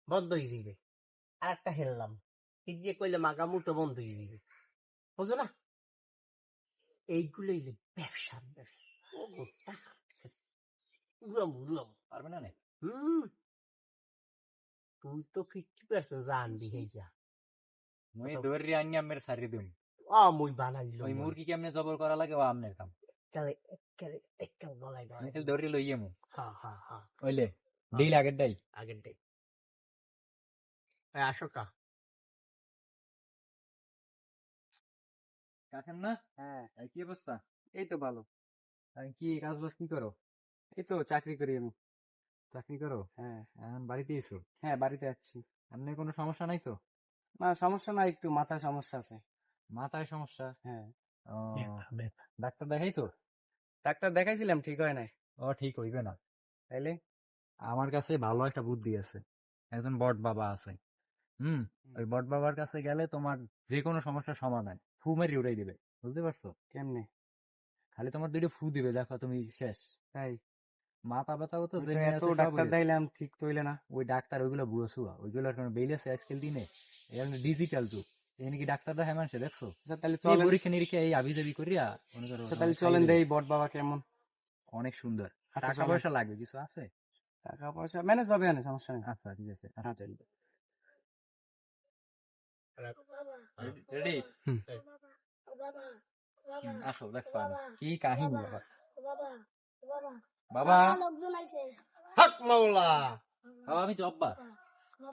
বন্ধ হয়ে যাবে। আর একটা হেললাম, এই যে কইলে মাগামু তো বন্ধ হয়ে যাবে, বুঝো না? এইগুলো ব্যবসা পারবে না? হম, তুই তো 50% জানবি হেইয়া। মুই দৌড়ি আনি আমের সারি দিম। মুই বানাইলো ওই মুরগি কেমনে জবর করা লাগে ও আমনের কাম। বলাই আমি খালি দৌড়ি লইয়ে মু। হ্যাঁ ওইলে ডিল আগেরটাই। আগেরটাই। আসো কা কাছেন না? হ্যাঁ, কি অবস্থা? এই তো ভালো। কি কাজ বাজ কি করো? এই তো চাকরি করি আমি। চাকরি করো? হ্যাঁ, এখন বাড়িতে এসো? হ্যাঁ, বাড়িতে আসছি। আপনার কোনো সমস্যা নাই তো? না, সমস্যা নাই, একটু মাথায় সমস্যা আছে। মাথায় সমস্যা? হ্যাঁ, ও, ডাক্তার দেখাইছো? ডাক্তার দেখাইছিলাম, ঠিক হয় নাই। ও ঠিক হইবে না। তাইলে আমার কাছে ভালো একটা বুদ্ধি আছে। একজন বট বাবা আছে। ওই বট বাবার কাছে গেলে তোমার যে কোনো সমস্যার সমাধান ফু মেরে উড়াই দিবে, বুঝতে পারছো? কেমনে? খালি তোমার দুইটা ফু দিবে, দেখো তুমি শেষ। তাই? মাথা ব্যথা তো আমি যে তো মেয়ে এত আছে সব ডাক্তার দেখাইলাম, ঠিক তো হইলে না। ওই ডাক্তার ওইগুলো বুড়ো শুয়া, ওইগুলোর কোনো বেল আছে আজকাল দিনে? এখানে ডিজিটাল যুগ, এখানে কি ডাক্তার দেখায় মানুষে দেখছো? আচ্ছা, তাহলে এই চলেন। পরীক্ষা নিরীক্ষা এই আবি জাবি করিয়া মনে করো আচ্ছা, তাহলে খাইয়ে চলেন দেবে। দেই বট বাবা কেমন। অনেক সুন্দর। আচ্ছা, টাকা চলেন। পয়সা লাগবে কিছু আছে? টাকা পয়সা ম্যানেজ হবে না, সমস্যা নেই। আচ্ছা ঠিক আছে, আচ্ছা। রেডি? আসো দেখো কি কাহিনী বাবা। বাবা হক মাওলা। বাবা আমি জব্বার।